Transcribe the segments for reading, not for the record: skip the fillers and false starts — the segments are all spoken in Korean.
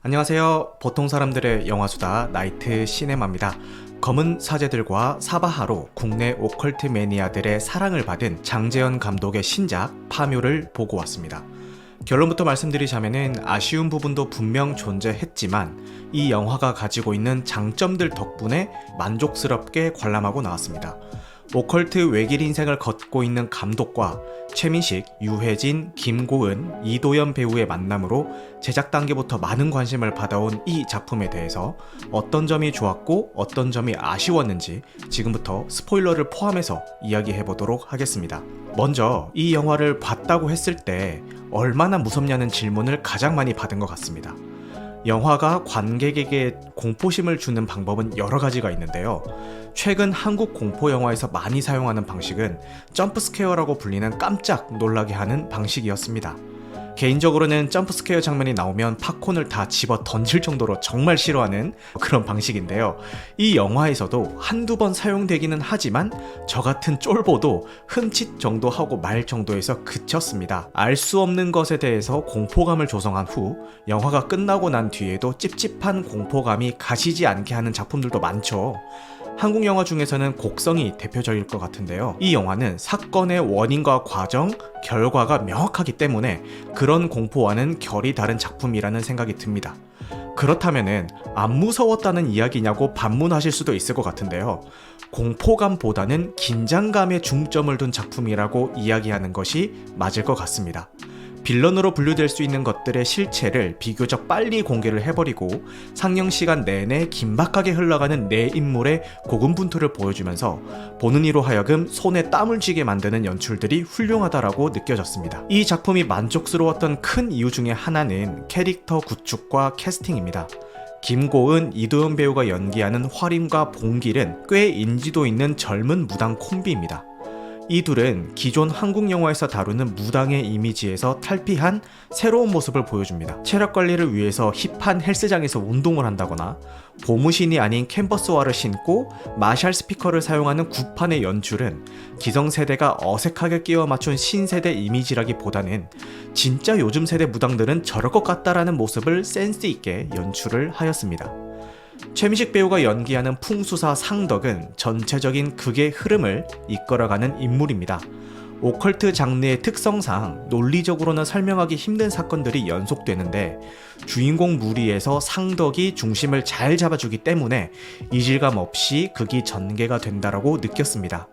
안녕하세요. 보통 사람들의 영화수다 나이트 시네마입니다. 검은 사제들과 사바하로 국내 오컬트 매니아들의 사랑을 받은 장재현 감독의 신작 파묘를 보고 왔습니다. 결론부터 말씀드리자면은 아쉬운 부분도 분명 존재했지만 이 영화가 가지고 있는 장점들 덕분에 만족스럽게 관람하고 나왔습니다. 오컬트 외길 인생을 걷고 있는 감독과 최민식, 유해진, 김고은, 이도현 배우의 만남으로 제작 단계부터 많은 관심을 받아온 이 작품에 대해서 어떤 점이 좋았고 어떤 점이 아쉬웠는지 지금부터 스포일러를 포함해서 이야기해보도록 하겠습니다. 먼저 이 영화를 봤다고 했을 때 얼마나 무섭냐는 질문을 가장 많이 받은 것 같습니다. 영화가 관객에게 공포심을 주는 방법은 여러 가지가 있는데요. 최근 한국 공포 영화에서 많이 사용하는 방식은 점프스케어라고 불리는 깜짝 놀라게 하는 방식이었습니다. 개인적으로는 점프스케어 장면이 나오면 팝콘을 다 집어 던질 정도로 정말 싫어하는 그런 방식인데요. 이 영화에서도 한두 번 사용되기는 하지만 저 같은 쫄보도 흠칫 정도 하고 말 정도에서 그쳤습니다. 알 수 없는 것에 대해서 공포감을 조성한 후 영화가 끝나고 난 뒤에도 찝찝한 공포감이 가시지 않게 하는 작품들도 많죠. 한국 영화 중에서는 곡성이 대표적일 것 같은데요. 이 영화는 사건의 원인과 과정, 결과가 명확하기 때문에 그런 공포와는 결이 다른 작품이라는 생각이 듭니다. 그렇다면은 안 무서웠다는 이야기냐고 반문하실 수도 있을 것 같은데요. 공포감보다는 긴장감에 중점을 둔 작품이라고 이야기하는 것이 맞을 것 같습니다. 빌런으로 분류될 수 있는 것들의 실체를 비교적 빨리 공개를 해버리고 상영 시간 내내 긴박하게 흘러가는 내 인물의 고군분투를 보여주면서 보는 이로 하여금 손에 땀을 쥐게 만드는 연출들이 훌륭하다라고 느껴졌습니다. 이 작품이 만족스러웠던 큰 이유 중에 하나는 캐릭터 구축과 캐스팅입니다. 김고은, 이도현 배우가 연기하는 화림과 봉길은 꽤 인지도 있는 젊은 무당 콤비입니다. 이 둘은 기존 한국 영화에서 다루는 무당의 이미지에서 탈피한 새로운 모습을 보여줍니다. 체력 관리를 위해서 힙한 헬스장에서 운동을 한다거나 고무신이 아닌 캔버스화를 신고 마샬 스피커를 사용하는 구판의 연출은 기성세대가 어색하게 끼워 맞춘 신세대 이미지라기보다는 진짜 요즘 세대 무당들은 저럴 것 같다라는 모습을 센스 있게 연출을 하였습니다. 최민식 배우가 연기하는 풍수사 상덕은 전체적인 극의 흐름을 이끌어가는 인물입니다. 오컬트 장르의 특성상 논리적으로는 설명하기 힘든 사건들이 연속되는데 주인공 무리에서 상덕이 중심을 잘 잡아주기 때문에 이질감 없이 극이 전개가 된다라고 느꼈습니다.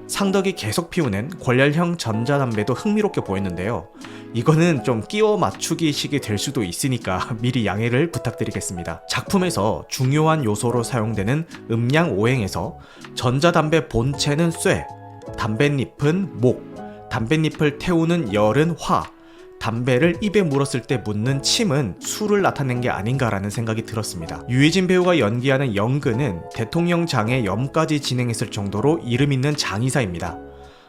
상덕이 계속 피우는 권렬형 전자담배도 흥미롭게 보였는데요. 이거는 좀 끼워 맞추기식이 될 수도 있으니까 미리 양해를 부탁드리겠습니다. 작품에서 중요한 요소로 사용되는 음량 오행에서 전자담배 본체는 쇠, 담뱃잎은 목, 담뱃잎을 태우는 열은 화, 담배를 입에 물었을 때 묻는 침은 술을 나타낸 게 아닌가라는 생각이 들었습니다. 유해진 배우가 연기하는 영근은 대통령장의 염까지 진행했을 정도로 이름 있는 장의사입니다.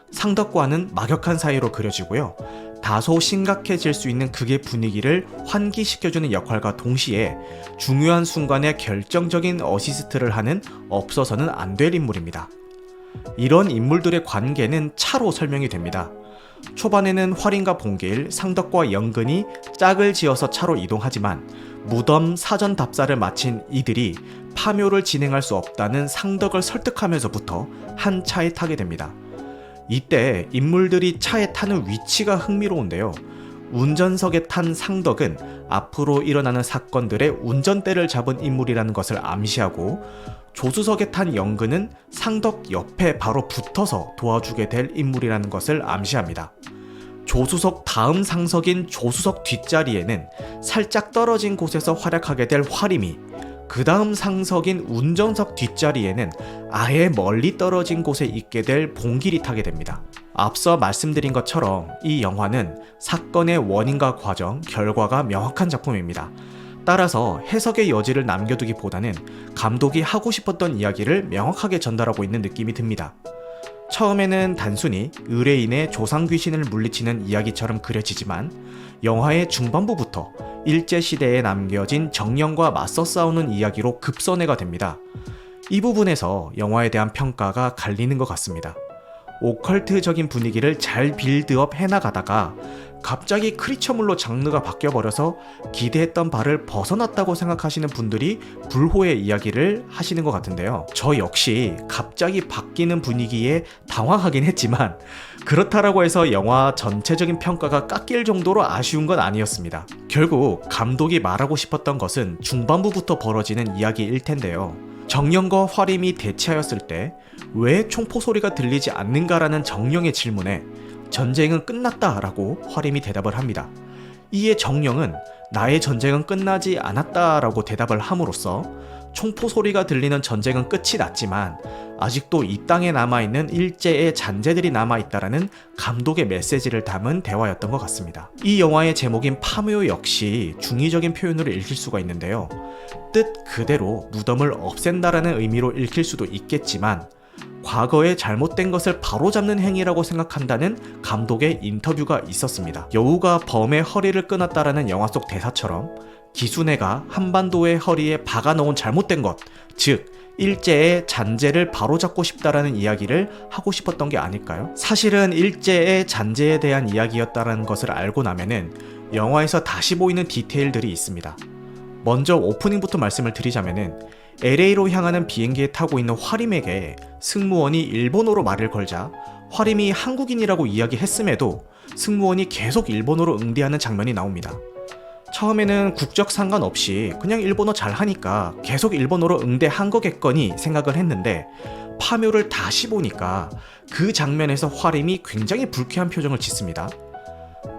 상덕과는 막역한 사이로 그려지고요. 다소 심각해질 수 있는 극의 분위기를 환기시켜주는 역할과 동시에 중요한 순간에 결정적인 어시스트를 하는 없어서는 안 될 인물입니다. 이런 인물들의 관계는 차로 설명이 됩니다. 초반에는 활인과 봉길, 상덕과 영근이 짝을 지어서 차로 이동하지만 무덤 사전 답사를 마친 이들이 파묘를 진행할 수 없다는 상덕을 설득하면서부터 한 차에 타게 됩니다. 이때 인물들이 차에 타는 위치가 흥미로운데요. 운전석에 탄 상덕은 앞으로 일어나는 사건들의 운전대를 잡은 인물이라는 것을 암시하고 조수석에 탄 영근은 상덕 옆에 바로 붙어서 도와주게 될 인물이라는 것을 암시합니다. 조수석 다음 상석인 조수석 뒷자리에는 살짝 떨어진 곳에서 활약하게 될 화림이, 그 다음 상석인 운전석 뒷자리에는 아예 멀리 떨어진 곳에 있게 될 봉길이 타게 됩니다. 앞서 말씀드린 것처럼 이 영화는 사건의 원인과 과정, 결과가 명확한 작품입니다. 따라서 해석의 여지를 남겨두기보다는 감독이 하고 싶었던 이야기를 명확하게 전달하고 있는 느낌이 듭니다. 처음에는 단순히 의뢰인의 조상 귀신을 물리치는 이야기처럼 그려지지만 영화의 중반부부터 일제시대에 남겨진 정령과 맞서 싸우는 이야기로 급선회가 됩니다. 이 부분에서 영화에 대한 평가가 갈리는 것 같습니다. 오컬트적인 분위기를 잘 빌드업 해나가다가 갑자기 크리처물로 장르가 바뀌어버려서 기대했던 바를 벗어났다고 생각하시는 분들이 불호의 이야기를 하시는 것 같은데요. 저 역시 갑자기 바뀌는 분위기에 당황하긴 했지만 그렇다라고 해서 영화 전체적인 평가가 깎일 정도로 아쉬운 건 아니었습니다. 결국 감독이 말하고 싶었던 것은 중반부부터 벌어지는 이야기일 텐데요. 정령과 화림이 대치하였을 때 왜 총포 소리가 들리지 않는가라는 정령의 질문에 전쟁은 끝났다라고 화림이 대답을 합니다. 이에 정령은 나의 전쟁은 끝나지 않았다라고 대답을 함으로써 총포 소리가 들리는 전쟁은 끝이 났지만 아직도 이 땅에 남아있는 일제의 잔재들이 남아있다라는 감독의 메시지를 담은 대화였던 것 같습니다. 이 영화의 제목인 파묘 역시 중의적인 표현으로 읽힐 수가 있는데요. 뜻 그대로 무덤을 없앤다라는 의미로 읽힐 수도 있겠지만 과거에 잘못된 것을 바로잡는 행위라고 생각한다는 감독의 인터뷰가 있었습니다. 여우가 범의 허리를 끊었다라는 영화 속 대사처럼 기순애가 한반도의 허리에 박아놓은 잘못된 것, 즉 일제의 잔재를 바로잡고 싶다라는 이야기를 하고 싶었던 게 아닐까요? 사실은 일제의 잔재에 대한 이야기였다는 것을 알고 나면은 영화에서 다시 보이는 디테일들이 있습니다. 먼저 오프닝부터 말씀을 드리자면은 LA로 향하는 비행기에 타고 있는 화림에게 승무원이 일본어로 말을 걸자 화림이 한국인이라고 이야기했음에도 승무원이 계속 일본어로 응대하는 장면이 나옵니다. 처음에는 국적 상관없이 그냥 일본어 잘하니까 계속 일본어로 응대한 거겠거니 생각을 했는데 파묘를 다시 보니까 그 장면에서 화림이 굉장히 불쾌한 표정을 짓습니다.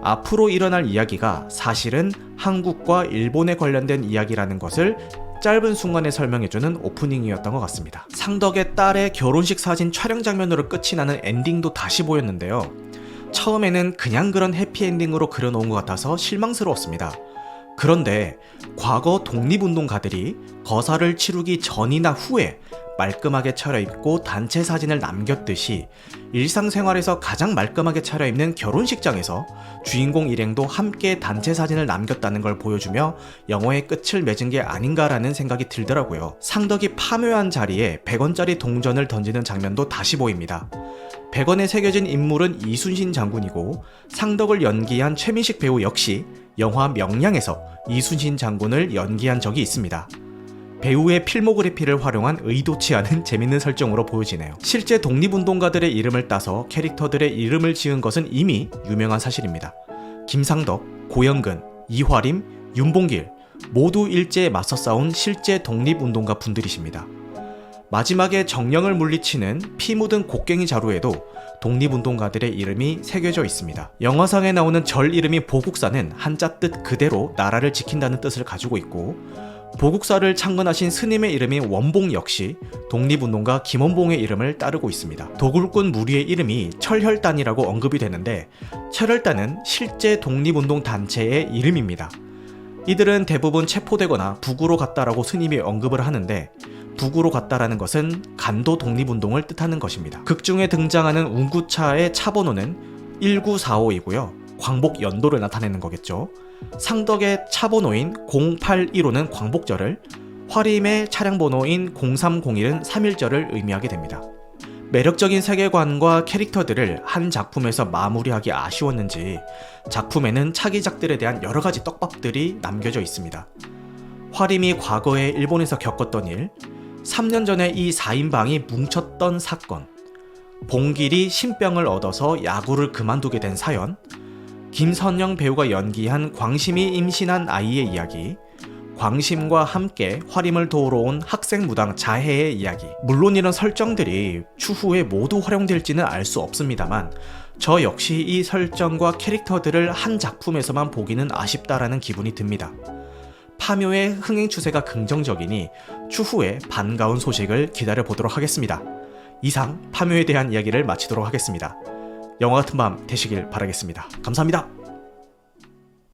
앞으로 일어날 이야기가 사실은 한국과 일본에 관련된 이야기라는 것을 짧은 순간에 설명해주는 오프닝이었던 것 같습니다. 상덕의 딸의 결혼식 사진 촬영 장면으로 끝이 나는 엔딩도 다시 보였는데요. 처음에는 그냥 그런 해피엔딩으로 그려놓은 것 같아서 실망스러웠습니다. 그런데 과거 독립운동가들이 거사를 치르기 전이나 후에 말끔하게 차려입고 단체 사진을 남겼듯이 일상생활에서 가장 말끔하게 차려입는 결혼식장에서 주인공 일행도 함께 단체 사진을 남겼다는 걸 보여주며 영화의 끝을 맺은 게 아닌가라는 생각이 들더라고요. 상덕이 파묘한 자리에 100원짜리 동전을 던지는 장면도 다시 보입니다. 100원에 새겨진 인물은 이순신 장군이고 상덕을 연기한 최민식 배우 역시 영화 명량에서 이순신 장군을 연기한 적이 있습니다. 배우의 필모그래피를 활용한 의도치 않은 재밌는 설정으로 보여지네요. 실제 독립운동가들의 이름을 따서 캐릭터들의 이름을 지은 것은 이미 유명한 사실입니다. 김상덕, 고영근, 이화림, 윤봉길 모두 일제에 맞서 싸운 실제 독립운동가 분들이십니다. 마지막에 정령을 물리치는 피 묻은 곡괭이 자루에도 독립운동가들의 이름이 새겨져 있습니다. 영화상에 나오는 절 이름이 보국사는 한자 뜻 그대로 나라를 지킨다는 뜻을 가지고 있고 보국사를 창건하신 스님의 이름인 원봉 역시 독립운동가 김원봉의 이름을 따르고 있습니다. 도굴꾼 무리의 이름이 철혈단이라고 언급이 되는데 철혈단은 실제 독립운동 단체의 이름입니다. 이들은 대부분 체포되거나 북으로 갔다라고 스님이 언급을 하는데 북으로 갔다라는 것은 간도 독립운동을 뜻하는 것입니다. 극중에 등장하는 운구차의 차번호는 1945이고요. 광복 연도를 나타내는 거겠죠. 상덕의 차번호인 081호는 광복절을, 화림의 차량 번호인 0301은 3.1절을 의미하게 됩니다. 매력적인 세계관과 캐릭터들을 한 작품에서 마무리하기 아쉬웠는지 작품에는 차기작들에 대한 여러가지 떡밥들이 남겨져 있습니다. 화림이 과거에 일본에서 겪었던 일, 3년 전에 이 4인방이 뭉쳤던 사건, 봉길이 신병을 얻어서 야구를 그만두게 된 사연, 김선영 배우가 연기한 광심이 임신한 아이의 이야기, 광심과 함께 화림을 도우러 온 학생무당 자해의 이야기. 물론 이런 설정들이 추후에 모두 활용될지는 알 수 없습니다만 저 역시 이 설정과 캐릭터들을 한 작품에서만 보기는 아쉽다라는 기분이 듭니다. 파묘의 흥행 추세가 긍정적이니 추후에 반가운 소식을 기다려보도록 하겠습니다. 이상 파묘에 대한 이야기를 마치도록 하겠습니다. 영화 같은 밤 되시길 바라겠습니다. 감사합니다.